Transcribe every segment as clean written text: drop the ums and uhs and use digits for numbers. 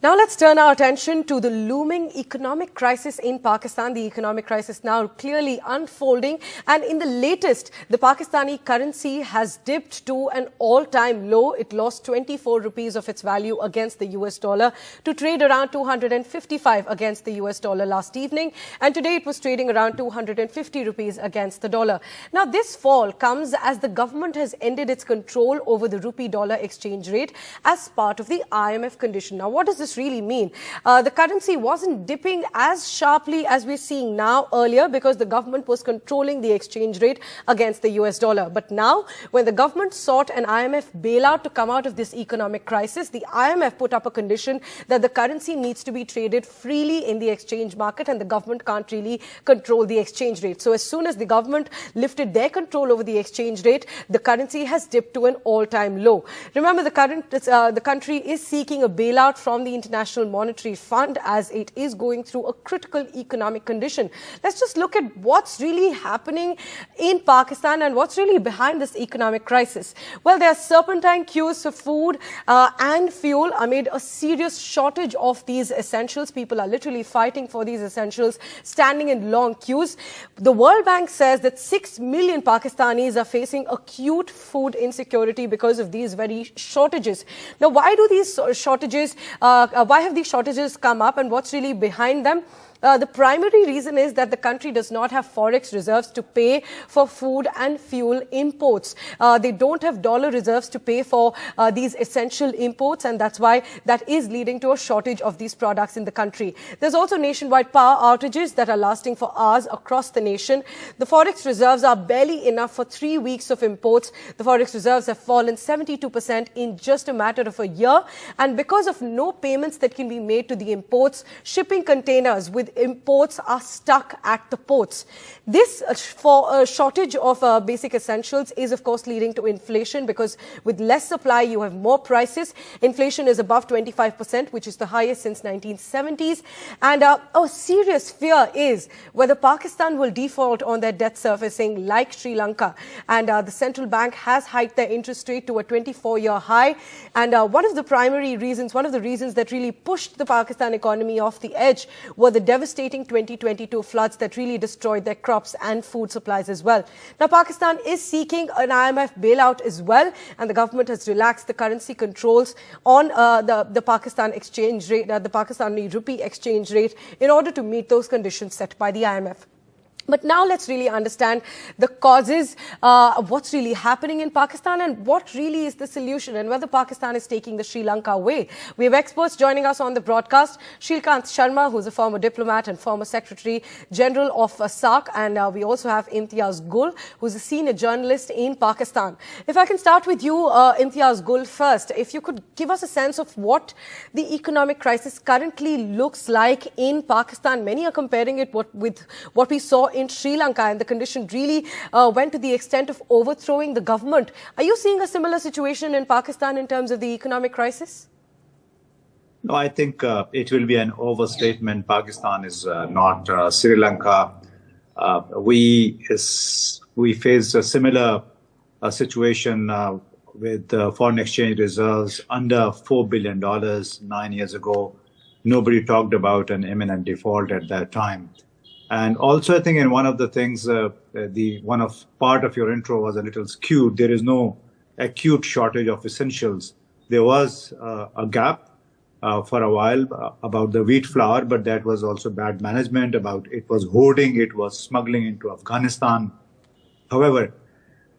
Now let's turn our attention to the looming economic crisis in Pakistan. The economic crisis now clearly unfolding, and in the latest, the Pakistani currency has dipped to an all-time low. It lost 24 rupees of its value against the US dollar to trade around 255 against the US dollar last evening, and today it was trading around 250 rupees against the dollar. Now this fall comes as the government has ended its control over the rupee-dollar exchange rate as part of the IMF condition. Now what does this really mean? The currency wasn't dipping as sharply as we're seeing now earlier because the government was controlling the exchange rate against the US dollar. But now, when the government sought an IMF bailout to come out of this economic crisis, the IMF put up a condition that the currency needs to be traded freely in the exchange market and the government can't really control the exchange rate. So as soon as the government lifted their control over the exchange rate, the currency has dipped to an all-time low. Remember, the country is seeking a bailout from the International Monetary Fund as it is going through a critical economic condition. Let's just look at what's really happening in Pakistan and what's really behind this economic crisis. Well, there are serpentine queues for food and fuel amid a serious shortage of these essentials. People are literally fighting for these essentials, standing in long queues. The World Bank says that 6 million Pakistanis are facing acute food insecurity because of these very shortages. Now, why do these shortages why have these shortages come up and what's really behind them? The primary reason is that the country does not have forex reserves to pay for food and fuel imports. They don't have dollar reserves to pay for these essential imports, and that's why that is leading to a shortage of these products in the country. There's also nationwide power outages that are lasting for hours across the nation. The forex reserves are barely enough for 3 weeks of imports. The forex reserves have fallen 72% in just a matter of a year, and because of no payments that can be made to the imports, shipping containers with imports are stuck at the ports. This for a shortage of basic essentials is of course leading to inflation because with less supply you have more prices. Inflation is above 25%, which is the highest since 1970s, and a serious fear is whether Pakistan will default on their debt servicing like Sri Lanka, and the central bank has hiked their interest rate to a 24-year high, and one of the reasons that really pushed the Pakistan economy off the edge were the devastating 2022 floods that really destroyed their crops and food supplies as well. Now, Pakistan is seeking an IMF bailout as well, and the government has relaxed the currency controls on the Pakistan exchange rate, the Pakistani rupee exchange rate, in order to meet those conditions set by the IMF. But now let's really understand the causes of what's really happening in Pakistan and what really is the solution and whether Pakistan is taking the Sri Lanka way. We have experts joining us on the broadcast. Shrikant Sharma, who's a former diplomat and former Secretary General of SAARC, and we also have Imtiaz Gul, who's a senior journalist in Pakistan. If I can start with you, Imtiaz Gul, first, if you could give us a sense of what the economic crisis currently looks like in Pakistan. Many are comparing it with what we saw in Sri Lanka, and the condition really went to the extent of overthrowing the government. Are you seeing a similar situation in Pakistan in terms of the economic crisis? No, I think it will be an overstatement. Pakistan is not Sri Lanka. We faced a similar situation with foreign exchange reserves under $4 billion 9 years ago. Nobody talked about an imminent default at that time. And also, I think in one of the things, part of your intro was a little skewed. There is no acute shortage of essentials. There was a gap for a while about the wheat flour, but that was also bad management. It was hoarding, it was smuggling into Afghanistan. However,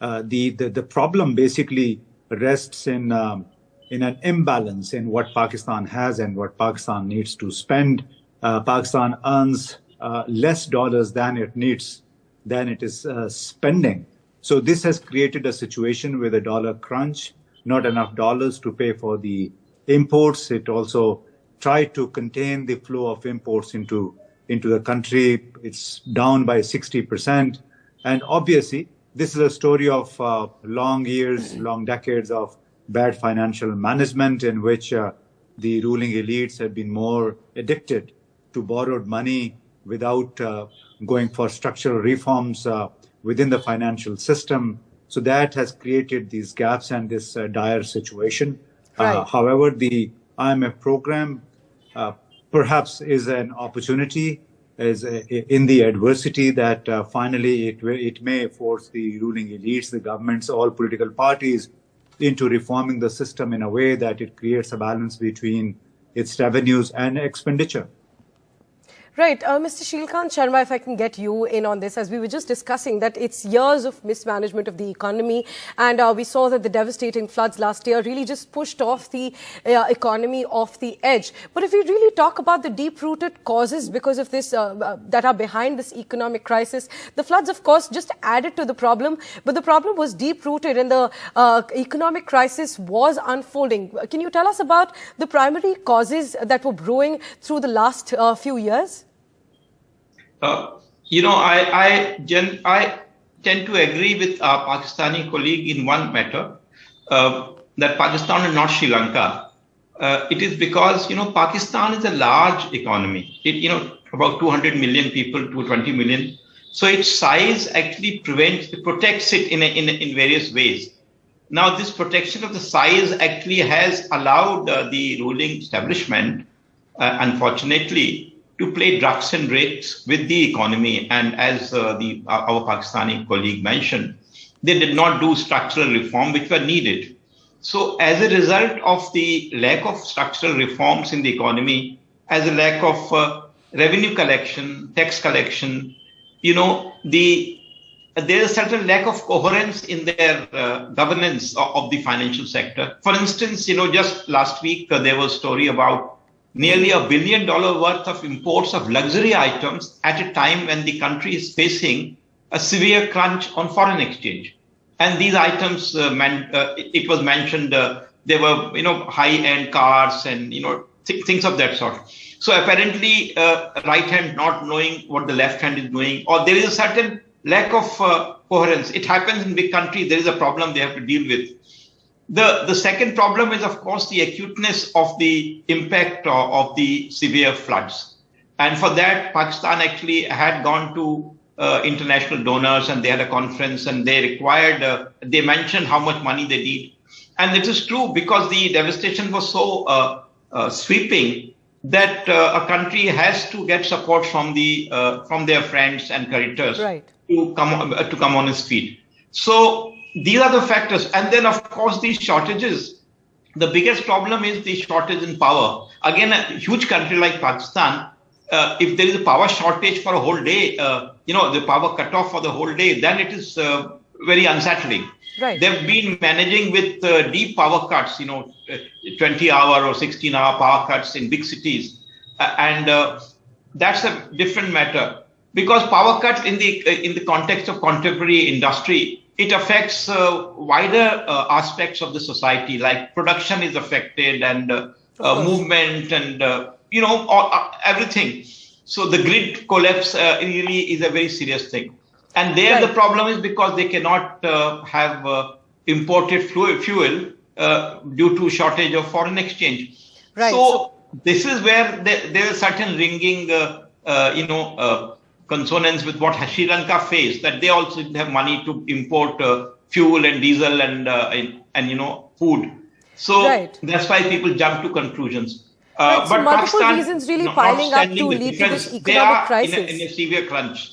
the problem basically rests in an imbalance in what Pakistan has and what Pakistan needs to spend. Pakistan earns less dollars than it needs, than it is spending. So this has created a situation with a dollar crunch, not enough dollars to pay for the imports. It also tried to contain the flow of imports into the country. It's down by 60%. And obviously, this is a story of long decades of bad financial management in which the ruling elites have been more addicted to borrowed money without going for structural reforms within the financial system. So that has created these gaps and this dire situation. Right. However, the IMF program perhaps is an opportunity, is in the adversity that finally it may force the ruling elites, the governments, all political parties into reforming the system in a way that it creates a balance between its revenues and expenditure. Right. Mr. Shilkant Sharma, if I can get you in on this, as we were just discussing that it's years of mismanagement of the economy, and we saw that the devastating floods last year really just pushed off the economy off the edge. But if we really talk about the deep-rooted causes because of this, that are behind this economic crisis, the floods, of course, just added to the problem, but the problem was deep-rooted and the economic crisis was unfolding. Can you tell us about the primary causes that were brewing through the last few years? I tend to agree with our Pakistani colleague in one matter, that Pakistan is not Sri Lanka. It is because, Pakistan is a large economy. About 200 million people, 220 million. So its size actually protects it in various ways. Now, this protection of the size actually has allowed the ruling establishment, unfortunately, to play ducks and drakes with the economy. And as our Pakistani colleague mentioned, they did not do structural reform which were needed. So as a result of the lack of structural reforms in the economy, as a lack of revenue collection, tax collection, there is a certain lack of coherence in their governance of the financial sector. For instance, just last week, there was a story about nearly $1 billion worth of imports of luxury items at a time when the country is facing a severe crunch on foreign exchange. And these items, it was mentioned, they were, high-end cars and, things of that sort. So apparently, right hand not knowing what the left hand is doing, or there is a certain lack of coherence. It happens in big countries. There is a problem they have to deal with. The second problem is, of course, the acuteness of the impact of the severe floods. And for that, Pakistan actually had gone to international donors, and they had a conference, and they mentioned how much money they need. And it is true, because the devastation was so sweeping that a country has to get support from their friends and creditors, right, to come on its feet. So these are the factors. And then, of course, these shortages. The biggest problem is the shortage in power. Again, a huge country like Pakistan, if there is a power shortage for a whole day, the power cut off for the whole day, then it is very unsettling. Right. They've been managing with deep power cuts, 20-hour or 16-hour power cuts in big cities. And that's a different matter. Because power cuts in the context of contemporary industry, it affects wider aspects of the society, like production is affected, and movement, and everything. So the grid collapse really is a very serious thing. And there, right, the problem is because they cannot have imported fuel due to shortage of foreign exchange. Right. So this is where there is certain ringing, consonance with what Sri Lanka faced, that they also didn't have money to import fuel and diesel and food. So right, that's why people jump to conclusions. Right, so multiple reasons really piling up to lead to this economic crisis. In a severe crunch.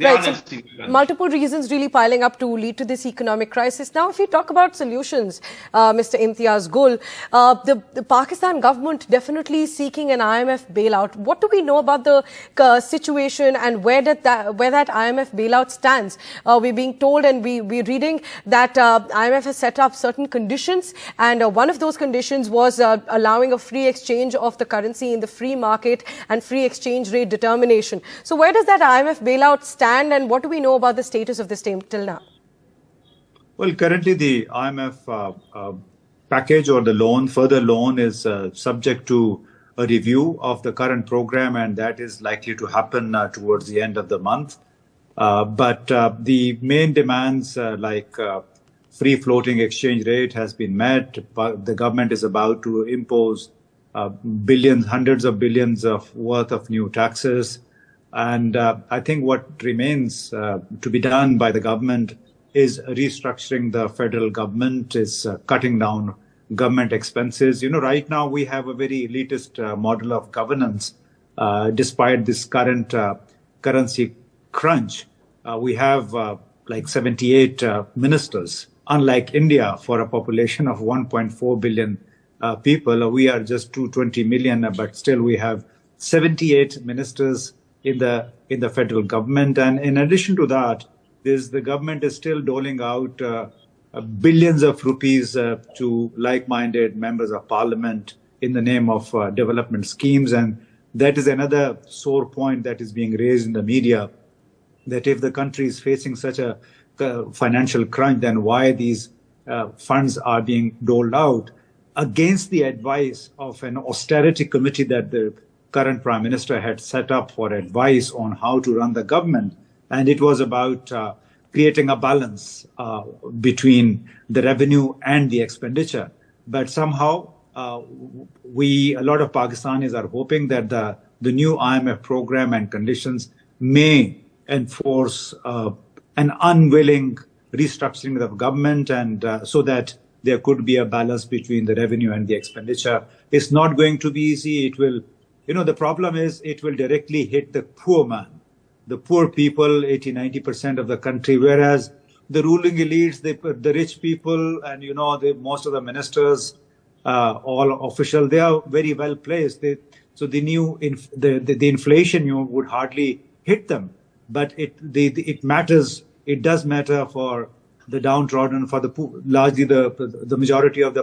Right, so multiple reasons really piling up to lead to this economic crisis. Now, if we talk about solutions, Mr. Imtiaz Gul, the Pakistan government definitely seeking an IMF bailout. What do we know about the situation, and where that IMF bailout stands? We're being told, and we're reading that IMF has set up certain conditions, and one of those conditions was allowing a free exchange of the currency in the free market and free exchange rate determination. So where does that IMF bailout stand, and what do we know about the status of this till now? Well, currently the IMF package or the further loan is subject to a review of the current program, and that is likely to happen towards the end of the month. But the main demands like free floating exchange rate has been met. The government is about to impose billions, hundreds of billions of worth of new taxes. And I think what remains to be done by the government is restructuring the federal government, is cutting down government expenses. Right now we have a very elitist model of governance. Despite this current currency crunch, we have like 78 ministers. Unlike India, for a population of 1.4 billion people, we are just 220 million, but still we have 78 ministers in the federal government. And in addition to that, the government is still doling out billions of rupees to like-minded members of parliament in the name of development schemes. And that is another sore point that is being raised in the media, that if the country is facing such a financial crunch, then why these funds are being doled out against the advice of an austerity committee that the current prime minister had set up for advice on how to run the government. And it was about creating a balance between the revenue and the expenditure. But somehow a lot of Pakistanis are hoping that the new IMF program and conditions may enforce an unwilling restructuring of government, and so that there could be a balance between the revenue and the expenditure. It's not going to be easy. It will, the problem is it will directly hit the poor man, the poor people, 80-90% of the country, whereas the ruling elites, the rich people, and most of the ministers, all official, they are very well placed. So the inflation would hardly hit them, but it matters. It does matter for the downtrodden, for the poor, largely the majority of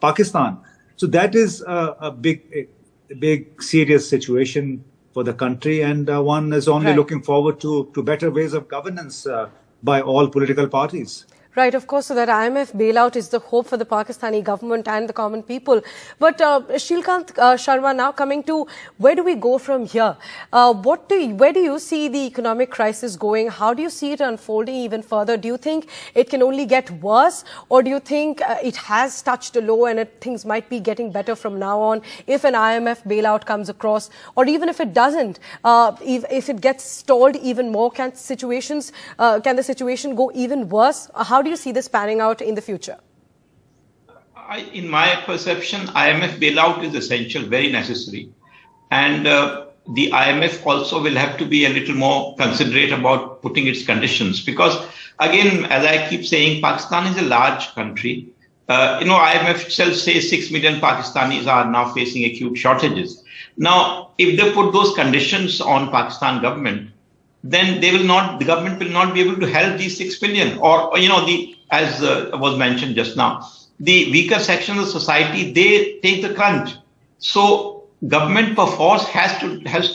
Pakistan. So that is a big serious situation for the country, and one is only looking forward to better ways of governance by all political parties. Right, of course, so that IMF bailout is the hope for the Pakistani government and the common people. But Shrilkant Sharma, now coming to where do we go from here? Where do you see the economic crisis going? How do you see it unfolding even further? Do you think it can only get worse, or do you think it has touched a low and things might be getting better from now on if an IMF bailout comes across? Or even if it doesn't, if it gets stalled even more, can the situation go even worse? How do you see this panning out in the future? In my perception, IMF bailout is essential, very necessary. And the IMF also will have to be a little more considerate about putting its conditions. Because, again, as I keep saying, Pakistan is a large country. IMF itself says 6 million Pakistanis are now facing acute shortages. Now, if they put those conditions on Pakistan government, then the government will not be able to help these 6 million, or, as was mentioned just now, the weaker sections of society, they take the crunch. So government perforce has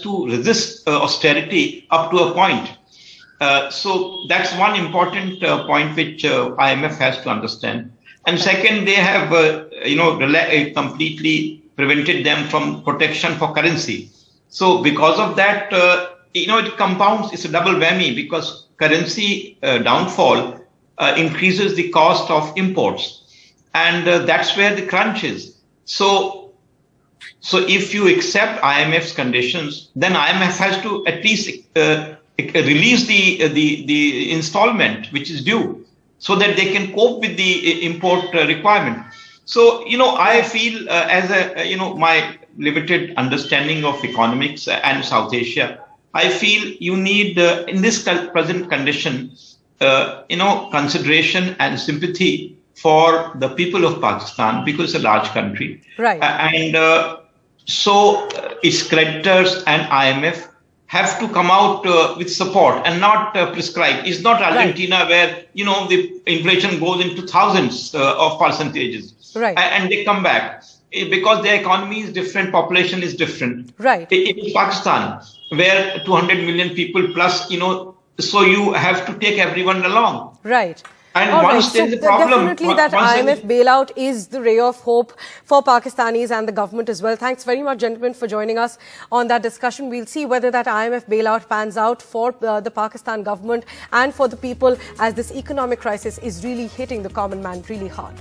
to resist austerity up to a point. So that's one important point which IMF has to understand. And second, they have, completely prevented them from protection for currency. So because of that, it compounds, it's a double whammy, because currency downfall increases the cost of imports. And that's where the crunch is. So if you accept IMF's conditions, then IMF has to at least release the installment which is due, so that they can cope with the import requirement. So, I feel my limited understanding of economics and South Asia, I feel you need, in this present condition, consideration and sympathy for the people of Pakistan, because it's a large country. Right. So its creditors and IMF have to come out with support and not prescribe. It's not Argentina, where, the inflation goes into thousands of percentages. Right. And they come back. Because their economy is different, population is different. Right. It is Pakistan, where 200 million people plus, so you have to take everyone along. Right. And once there's a problem, definitely that IMF bailout is the ray of hope for Pakistanis and the government as well. Thanks very much, gentlemen, for joining us on that discussion. We'll see whether that IMF bailout pans out for the Pakistan government and for the people, as this economic crisis is really hitting the common man really hard.